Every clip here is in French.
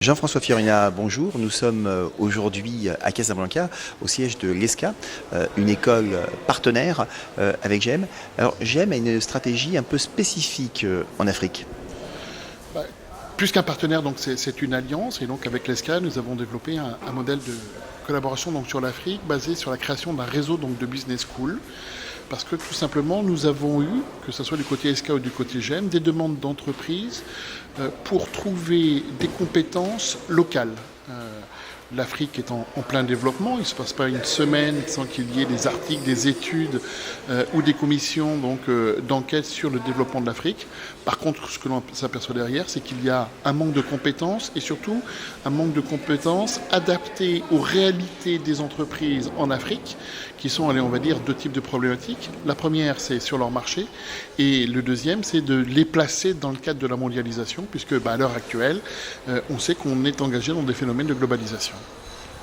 Jean-François Fiorina, bonjour. Nous sommes aujourd'hui à Casablanca, au siège de l'ESCA, une école partenaire avec GEM. Alors GEM a une stratégie un peu spécifique en Afrique. Bah, Plus qu'un partenaire, donc c'est une alliance. Et donc avec l'ESCA, nous avons développé un modèle de collaboration donc, sur l'Afrique basé sur la création d'un réseau donc, de business school. Parce que tout simplement, nous avons eu, que ce soit du côté ESCA ou du côté GEM, des demandes d'entreprises pour trouver des compétences locales. L'Afrique est en plein développement. Il ne se passe pas une semaine sans qu'il y ait des articles, des études ou des commissions d'enquête sur le développement de l'Afrique. Par contre, ce que l'on s'aperçoit derrière, c'est qu'il y a un manque de compétences et surtout un manque de compétences adaptées aux réalités des entreprises en Afrique, qui sont, allez, on va dire, deux types de problématiques. La première, c'est sur leur marché, et le deuxième, c'est de les placer dans le cadre de la mondialisation, puisque à l'heure actuelle, on sait qu'on est engagé dans des phénomènes de globalisation.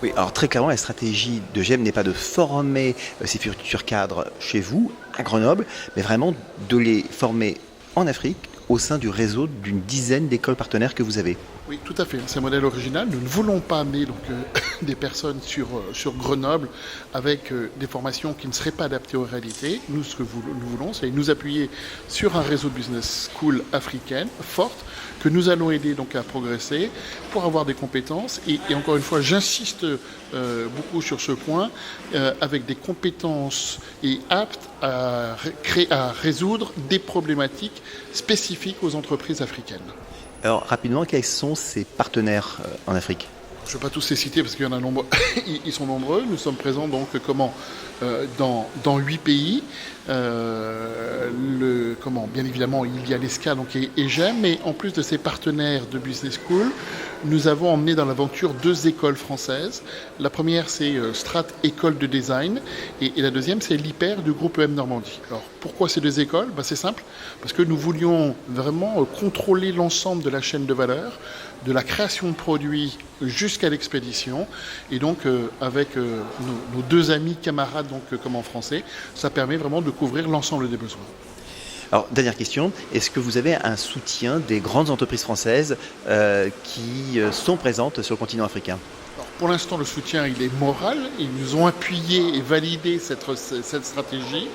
Oui, alors très clairement, la stratégie de GEM n'est pas de former ces futurs cadres chez vous, à Grenoble, mais vraiment de les former en Afrique au sein du réseau d'une dizaine d'écoles partenaires que vous avez. Oui, tout à fait. C'est un modèle original. Nous ne voulons pas amener des personnes sur Grenoble avec des formations qui ne seraient pas adaptées aux réalités. Nous, ce que nous voulons, c'est nous appuyer sur un réseau de business school africaine forte que nous allons aider donc à progresser pour avoir des compétences. Et encore une fois, j'insiste beaucoup sur ce point, avec des compétences et aptes à résoudre des problématiques spécifiques aux entreprises africaines. Alors rapidement, quels sont ces partenaires en Afrique? Je ne vais pas tous les citer parce qu'il y en a nombreux. Ils sont nombreux. Nous sommes présents donc dans 8 pays. Bien évidemment, il y a l'ESCA et GEM, mais en plus de ces partenaires de Business School, nous avons emmené dans l'aventure 2 écoles françaises. La première, c'est Strat École de Design, et la deuxième, c'est l'IPER du groupe EM Normandie. Alors, pourquoi ces 2 écoles? C'est simple, parce que nous voulions vraiment contrôler l'ensemble de la chaîne de valeur, de la création de produits jusqu'à l'expédition. Et donc, avec nos 2 amis camarades, comme en français, ça permet vraiment de couvrir l'ensemble des besoins. Alors, dernière question, est-ce que vous avez un soutien des grandes entreprises françaises qui sont présentes sur le continent africain? Alors, pour l'instant, le soutien, il est moral. Ils nous ont appuyé et validé cette stratégie.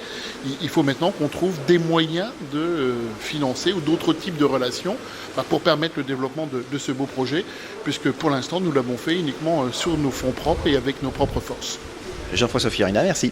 Il faut maintenant qu'on trouve des moyens de financer ou d'autres types de relations pour permettre le développement de ce beau projet, puisque pour l'instant, nous l'avons fait uniquement sur nos fonds propres et avec nos propres forces. Jean-François Fiorina, merci.